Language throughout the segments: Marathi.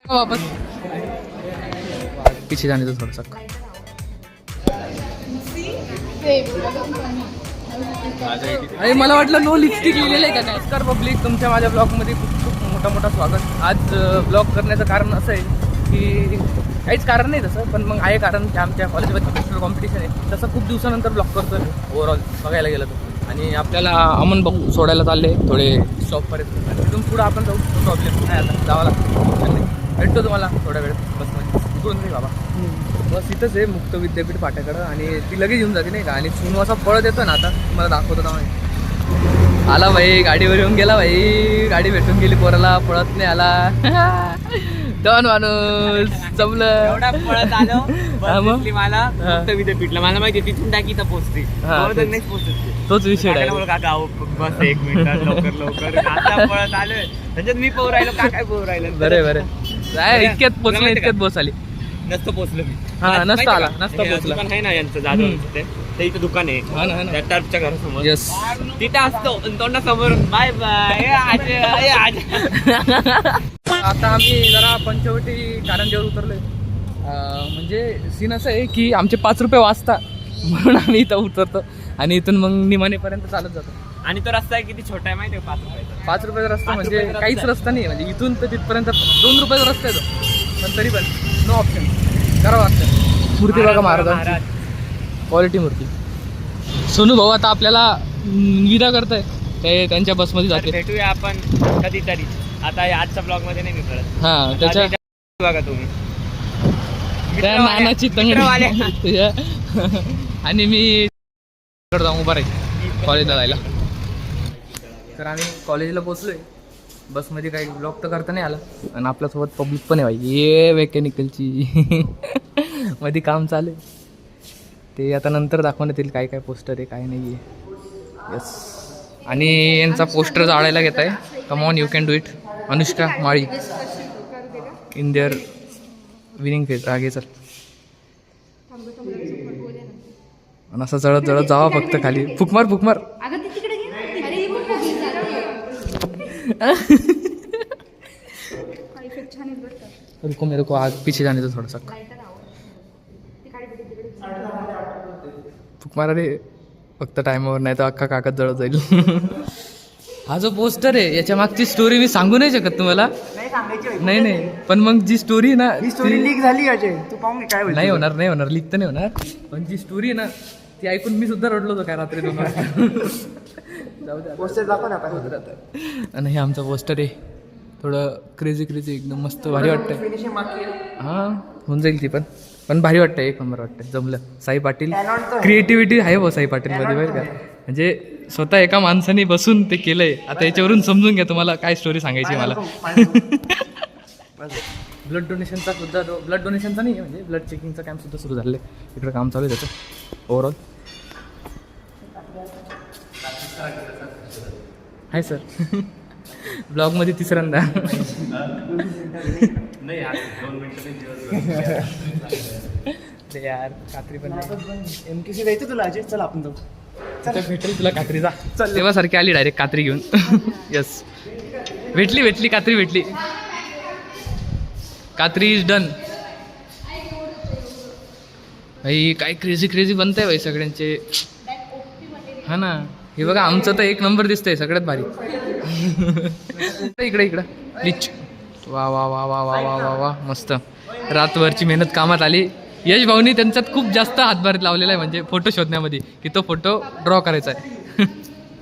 वापस पीछे जाने दो थोड़ा सा। अरे मला वाटलं नो लिपस्टिक लिहिलेलं आहे का? नमस्कार पब्लिक, तुमच्या माझ्या ब्लॉगमध्ये खूप खूप मोठा स्वागत. आज ब्लॉग करण्याचं कारण असं आहे की काहीच कारण नाही तसं, पण मग आहे कारण की आमच्या कॉलेजमध्ये पोस्टर कॉम्पिटिशन आहे. तसं खूप दिवसानंतर ब्लॉग करतो ओव्हरऑल बघायला गेलं तर. आणि आपल्याला अमन भाऊ सोडायला चालले थोडे स्टॉपपर्यंत, आणि तिथून पुढं आपण जाऊ. प्रॉब्लेम नाही, आता जावं लागतं. भेटतो तुम्हाला थोड्या वेळ बसमध्ये. इकडून नाही बाबा, बस इथंच आहे मुक्त विद्यापीठ फाट्याकडं, आणि ती लगेच येऊन जाते नाही का. आणि सोनू असा पळत येतो ना, आता तुम्हाला दाखवतो ना. आला भाई, गाडीवर येऊन गेला भाई, गाडी भेटून गेली पोराला, पळत नाही आला. दोन माणूस जमलं एवढा पळत आलो मला मुक्त विद्यापीठला. मला माहिती तिथून टाकी तर पोहोचते, तोच विषय आहे. काका बस एक मिनिट, लवकर आता पळत आलोय म्हणजे मी पोहू राहिलो, काय पोहू राहिलो. बरं इतक्यात पोच आली. नसतं पोहोचलो मी. हा नसता आला, नसता पोचला. दुकान आहे ना यांचं जाधव, ते इथं दुकान आहे त्या टर्फच्या घरासमोर. यस, तिथं असतो तोंडासमोर बाय बाय. आता आम्ही जरा पंचवटी कारंजेवर उतरलोय. म्हणजे सीन असं आहे की आमचे 5 रुपये वाचता, म्हणून आम्ही इथं उतरतो आणि इथून मग निमाणेपर्यंत चालत जातो. आणि तो रस्ता आहे किती छोटा आहे माहिती आहे? 5 रुपयाचा. 5 रुपयाचा रस्ता म्हणजे काहीच रस्ता नाही. म्हणजे इथून तर तिथपर्यंत 2 रुपयाचा रस्ता आहे तो, पण तरी पण नो ऑप्शन करावं लागतं. मूर्ती बघा महाराज, क्वालिटी मूर्ती. सोनू भाऊ आता आपल्याला विदा करताय, ते त्यांच्या बसमध्ये जाते. भेटूया आपण कधीतरी. आता आजच्या ब्लॉग मध्ये नाही मी कळत. हा, त्याच्या बघा तुम्ही त्या नानाची तंगडी. आणि मी जाऊन उभा राहील कॉलेजला जायला. तर आम्ही कॉलेजला पोचलोय. बसमध्ये काही ब्लॉग तर करता नाही आला, आणि आपल्यासोबत पब्लिक पण आहे भाई. ये मेकॅनिकलची मध्ये काम चालू आहे, ते आता नंतर दाखवण्यात येईल काय काय पोस्टर आहे काय नाही आहे. यस, आणि यांचा पोस्टर जाळायला घेत आहे. Come on, you can do it. Anushka Mali in their winning phase. आगे चल. आणि असं जळत जावा फक्त खाली. फुकमार रुको मेरे को आग पीछे जाने दो थोड़ा सा. फुकमार रे फक्त टायमावर, नाही तर अख्खा कागद जळत जाईल. हा जो पोस्टर आहे याच्या मागची स्टोरी मी सांगू नाही शकत तुम्हाला. नाही, पण मग जी स्टोरी ना, स्टोरी लीक झाली अजय, तू पाहून काय नाही होणार लीक तर नाही होणार. पण जी स्टोरी आहे ना, ती ऐकून मी सुद्धा रडलो होतो काय रात्री 2 वाजता. जाऊ द्या, पोस्टर दाखव ना काय होत. आणि हे आमचं पोस्टर आहे, थोडं क्रेझी एकदम मस्त भारी वाटतंय. हां, होऊन जाईल ती पण भारी वाटतंय, एक नंबर वाटतंय. जमलं. साई पाटील क्रिएटिव्हिटी आहे बा साई पाटीलमध्ये बरं का. म्हणजे स्वतः एका माणसाने बसून ते केलंय. आता याच्यावरून समजून घ्या तुम्हाला काय स्टोरी सांगायची मला. ब्लड डोनेशनचा सुद्धा, ब्लड डोनेशनचा नाही म्हणजे ब्लड चेकिंगचा कॅम्प सुद्धा सुरू झालं आहे. इकडं काम चालू आहे त्याचं ओव्हरऑल. आहे सर ब्लॉगमध्ये तिसऱ्यांदा. ते यार कात्री पण MKC द्यायचं तुला अजय. चल आपण जाऊ, भेटेल तुला कात्री. जा चल. तेव्हा सारखी आली डायरेक्ट कात्री घेऊन. यस, भेटली कात्री भेटली. कात्री इज डन. भाई काय क्रेझी बनतंय भाई सगळ्यांचे. हा ना, हे बघा आमचं तर 1 नंबर दिसतंय सगळ्यात भारी. इकडं प्लीज. वा मस्त. रातभरची मेहनत कामात आली. यश भाऊनी त्यांच्यात खूप जास्त हातभार लावलेला आहे, म्हणजे फोटो शोधण्यामध्ये, की तो फोटो ड्रॉ करायचा आहे.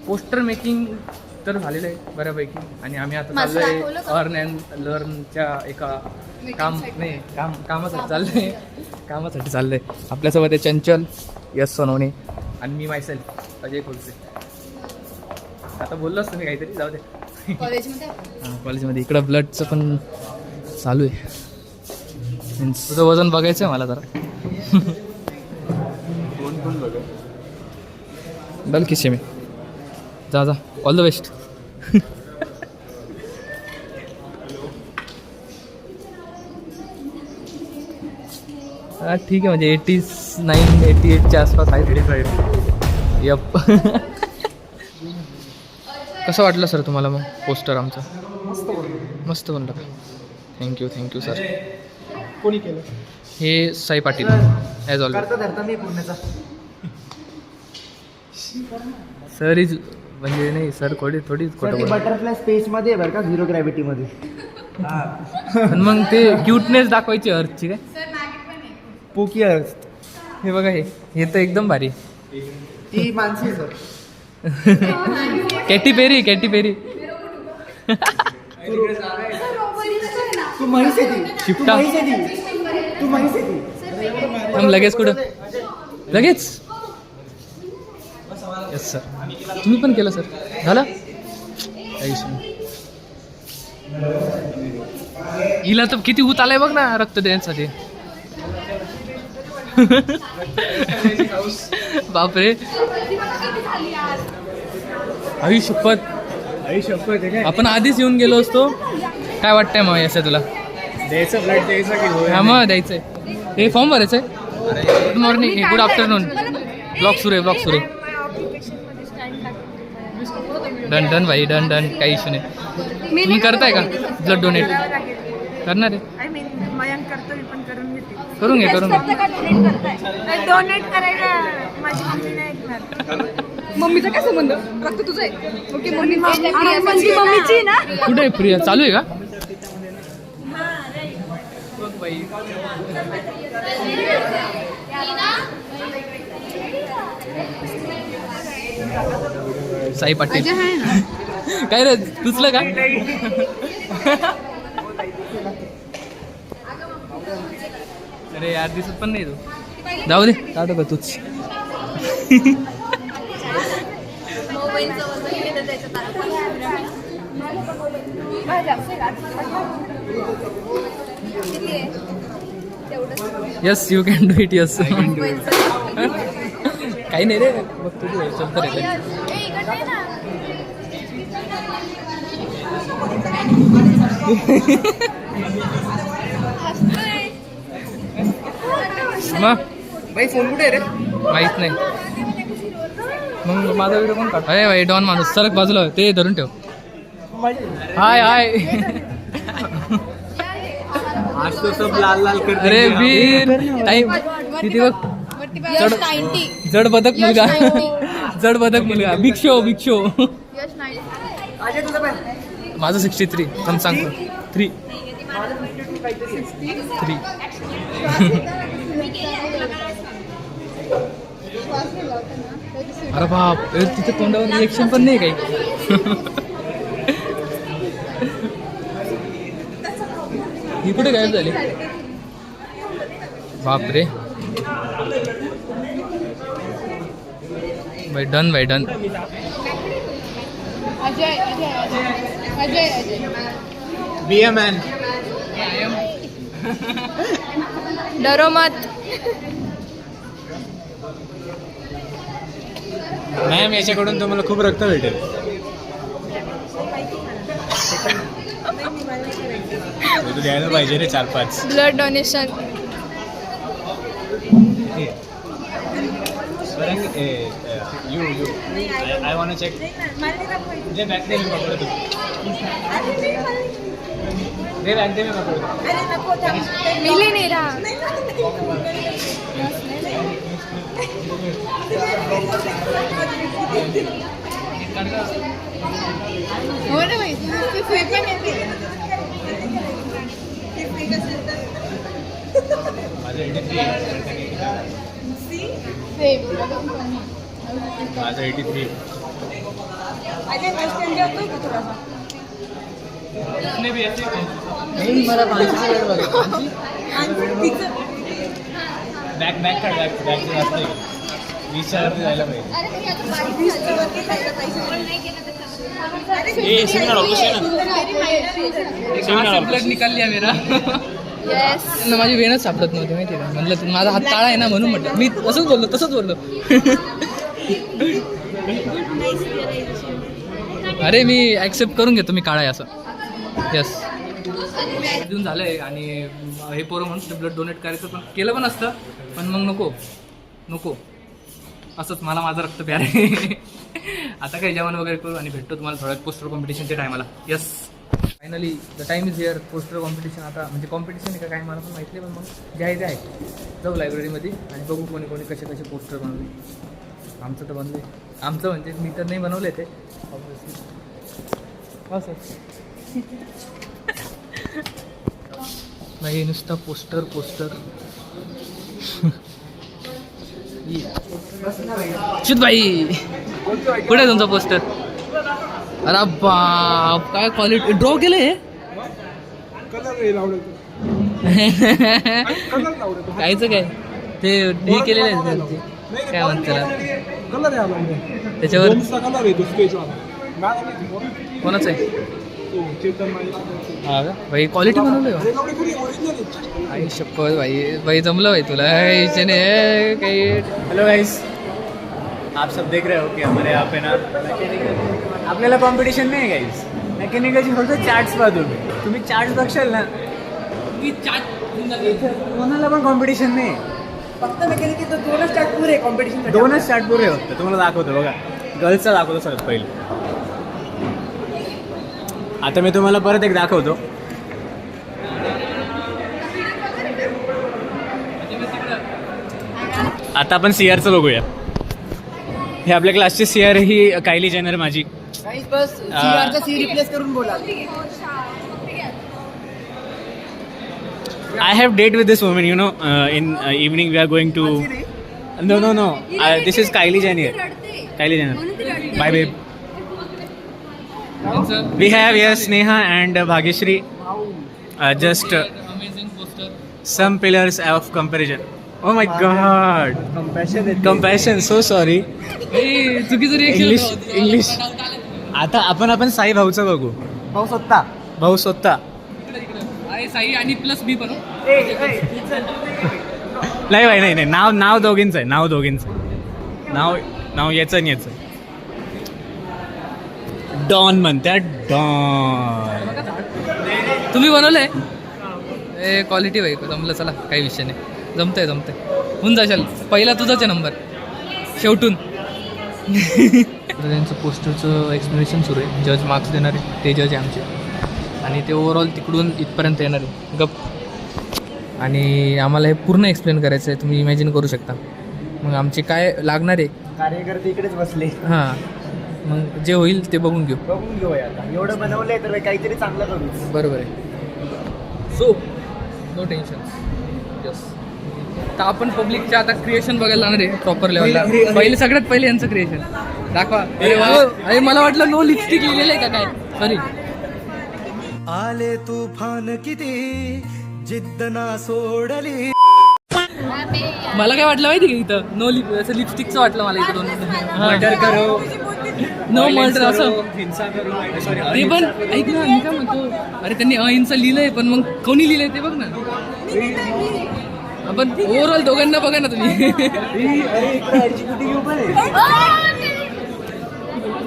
पोस्टर मेकिंग तर झालेलं आहे बऱ्यापैकी. आणि आम्ही आता चाललोय अर्न अँड लर्नच्या एका कामासाठी चाललंय. आपल्यासोबत आहे चंचल, यश सोनवणे, आणि मी मायसेल्फ अजय खोलसे. आता बोललो असतो मी काहीतरी, जाऊ दे. कॉलेजमध्ये इकडं ब्लडचं पण चालू आहे. तुझं वजन बघायचं आहे मला जरा. डल किस्से मी. जा ऑल द बेस्ट. हा ठीक आहे, म्हणजे 89-88च्या आसपास आहे. 85. यप. कसं वाटलं सर तुम्हाला मग पोस्टर आमचं? मस्त बनलं का? Thank you sir. कोणी केलं? हे साई पाटील ॲज ऑलवेज. करता धरता मी पूर्णचा. सर इज म्हणजे नाही सर थोडीच खोटं बोलतात. बटरफ्लाय स्पेस मध्ये आहे बरं का, झिरो ग्रॅव्हिटी मध्ये. पण मग ते क्यूटनेस दाखवायची अर्थची काय. पोकी अर्थ. हे बघा हे तर एकदम भारी. ती मानसी सर. Katy Perry. तू म्हैस आहे ती. शिफ्टा. तू म्हैस आहे ती. थांब लगेच कुठं लगेच. Yes sir. तुम्ही पण केलं सर. झालं काही विषय नाही. हिला तर किती हूत आलाय बघ ना रक्त देण्यासाठी. बापरे. आई शपथ आपण आधीच येऊन गेलो असतो. काय वाटतंय मग असं तुला. द्यायचं ब्लड द्यायचं की हा मग द्यायचंय. हे फॉर्म भरायचंय. Good morning good afternoon. Blog सुरू आहे. डन भाई डन काही इश्यू नाही. तुम्ही करताय का ब्लड डोनेट. करणार आहे. करून घे. डोनेट करायला माझी मम्मी नाही ऐकणार. मम्मीचा काय संबंध. रक्त तुझं आहे. ओके मम्मीची ना. कुठे आहे प्रिया. चालू आहे का. बघ बाई. साई पाटील. काय रे तुचलं का. अरे यार दिसत पण नाही तू. जाऊ दे काढतो का तूच. Yes you can do it. Yes काही नाही रे बघ तुझी चलतं रे. मग बाई फोन कुठे रे. माहित नाही. मग माझा व्हिडिओ कोण काढ. अरे भाई डॉन माणूस सरक बाजूला ते धरून ठेव. हाय आज तो सब लाल कर. अरे वीर टाईम किती बघ. जड बदक मुलगा. Big show. माझं 63. थांब सांगतो 3. अरे बाप तिथे तोंडावर रिएक्शन पण नाही काही. ही कुठे गायब झाली. बापरे. भाई done. Ajay be a man. डरो मत. मॅम याच्याकडून तुम्हाला खूप रक्त भेटेल. तू द्यायला पाहिजे रे 4-5. Blood donation. You I want check. जे बॅक दे मी पकडतो. दे बॅक दे मी पकडतो. मिली नाही रहा. हो ना भाई माझं 83. माझं 83. मला बॅक काढ. बॅक जास्त 20च्या वरती जायला पाहिजे. ब्लड निकालली आहे मेरा. त्यांना माझी वेणच सापडत नव्हती माहिती का. म्हणलं माझा हात काळा आहे ना म्हणून म्हटलं. मी तसंच बोललो. अरे मी ॲक्सेप्ट करून घेतो मी काळा आहे असं. यस देऊन झालंय. आणि हे पोरं म्हणून ब्लड डोनेट करायचं पण केलं पण असतं. पण मग नको असंच मला माझं रक्त प्यार आहे. आता काही जेवण वगैरे करू आणि भेटतो तुम्हाला थोड्यात पोस्टर कॉम्पिटिशनच्या टायमाला. Yes finally the time is here. Poster competition आता म्हणजे कॉम्पिटिशन आहे का काय मला पण माहिती नाही, पण मग जे आहे ते आहे. जाऊ लायब्ररीमध्ये आणि बघू कोणी कोणी कसे कसे पोस्टर बनवले. आमचं तर बनले, आमचं म्हणजे मी तर नाही बनवले ते ऑब्विसली. हो सर नाही नुसता पोस्टर शुद्ध भाई कुठे आहे तुमचा पोस्टर? अरे बाप काय क्वालिटी ड्रॉ केलंय. कायचं काय ते हे केलेलं आहे काय म्हणतात त्याच्यावर. कोणाचं आहे हा का भाई? क्वालिटी बनवलं आई शपथ भाई जमलं भाई तुला काही. हेलो गाइस, आप सब देख रहे हो कि हमारे यहाँ पे ना आपल्याला कॉम्पिटिशन नाही गाइस. मेकॅनिकलची फक्त चार्ट्स पाहतो तुम्ही चार्ट्स बघशाल ना की चार्ट कोणाला पण कॉम्पिटिशन नाही. फक्त मेकॅनिकल तर 2च चार्ट पुरे कॉम्पिटिशन. 2च चार्ट पुरे होतं. तुम्हाला दाखवतो बघा, गर्ल्सचा दाखवतो सगळ्यात पहिले. आता मी तुम्हाला परत एक दाखवतो. आता आपण सीआरचं बघूया. हे आपल्या क्लासची सीआर ही कायली जेनर माझी. बस सीआरचा सी रिप्लेस करून बोला. I have date with this woman, you know. In evening we are going to. No. This is Kylie Jenner. Kylie Jenner. Bye, babe. We have here Sneha and Bhagyashree. Just amazing poster. some pillars of comparison. Oh my God. Compassion. So sorry. चुकीचं रिएक्शन. English. आता आपण साई भाऊचं बघू. भाऊ स्वतः. आहे साई आणि प्लस बी पण. नाही भाई नाही. नाव दोघींचं आहे. नाव याचं आणि याचं. डॉन म्हणतात. डॉन. तुम्ही बनवलंय ए क्वालिटी भाई जमलं. चला काही विषय नाही. जमतंय होऊन जाशाल. पहिला तुझाच आहे नंबर शेवटून. त्यांचं पोस्टरचं एक्सप्लेनेशन सुरू आहे. जज मार्क्स देणारे ते जज आहे आमचे आणि ते ओव्हरऑल तिकडून इथपर्यंत येणार आहे गप. आणि आम्हाला हे पूर्ण एक्सप्लेन करायचं आहे. तुम्ही इमॅजिन करू शकता. मग आमचे काय लागणार आहे कार्यकर्ते इकडेच बसले. हां मग जे होईल ते बघून घेऊ. आता एवढं बनवलंय तर काहीतरी चांगलं करू. बरोबर आहे. So no tension. यस. तर आपण पब्लिकच्या आता क्रिएशन बघायला जाणार आहे प्रॉपर लेवलला. सगळ्यात पहिले यांचं क्रिएशन दाखवा. अरे मला वाटलं नो लिपस्टिक लिहिलेलं आहे का काय. सॉरी. आले तुफान किती जिद्द ना सोडली. मला काय वाटलं माहिती का इथं नो असं लिपस्टिकचं वाटलं मला इथं. मर्डर करो. नो मर्डर असं हिंसा करो. ते पण ऐक ना. मी काय म्हणतो अरे त्यांनी अहिंसा लिहिलंय पण मग कोणी लिहिलंय ते बघ ना. आपण ओव्हरऑल दोघांना बघा ना तुम्ही.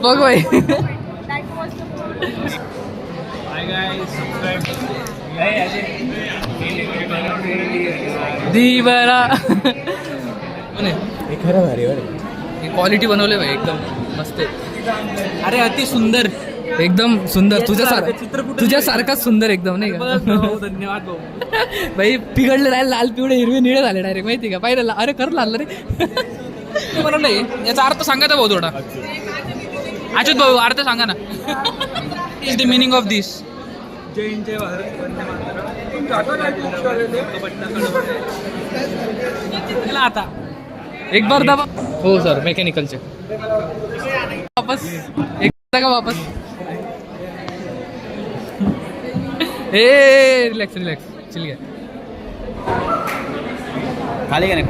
बघ बाई. दिवारा खरं भारी क्वालिटी बनवले भाई एकदम मस्त. अरे अति सुंदर एकदम सुंदर. तुझ्यासारखाच सुंदर एकदम नाही का. धन्यवाद भाऊ. भाई पिघडले राहिले लाल पिवळे हिरवे निळे झाले डायरेक्ट माहिती का. पाहिलं अरे कर लाल रे. बनवलंय याचा अर्थ सांगा भाऊ थोडा. अच्युत भाऊ अर्थ सांगा ना. इज द मिनिंग ऑफ दिस. आता एक बार दाबा. हो सर मेकॅनिकलचे वापस एकदा का वापस. रिलॅक्स चिल घ्या. खाली का नाही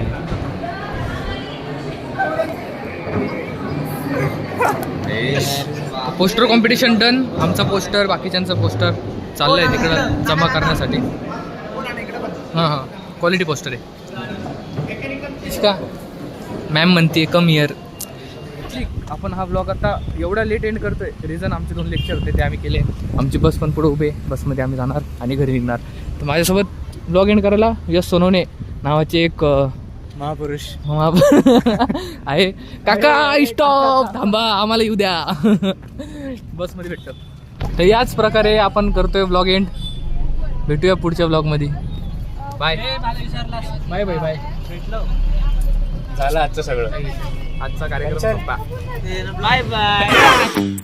पोस्टर कॉम्पिटिशन डन. आमचा पोस्टर बाकीच्यांचं पोस्टर चाललंय तिकडं जमा करण्यासाठी. हां क्वालिटी पोस्टर आहे. इसका मॅम म्हणते कम इयर. आपण हा ब्लॉग आता एवढा लेट एंड करतोय. रिझन आमचे 2 लेक्चर होते ते आम्ही केले. आमची बस पण पुढे उभे. बसमध्ये आम्ही जाणार आणि घरी निघणार. तर माझ्यासोबत ब्लॉग एंड करायला यश सोनवणे नावाचे एक महापुरुष आहे. काका स्टॉप थांबा आम्हाला येऊ द्या. बसमध्ये भेटतं. तर याच प्रकारे आपण करतोय ब्लॉग एंड. भेटूया पुढच्या ब्लॉगमध्ये. Bye bye bye bye. झालं आजचं सगळं. आजचा कार्यक्रम संपला. Bye bye.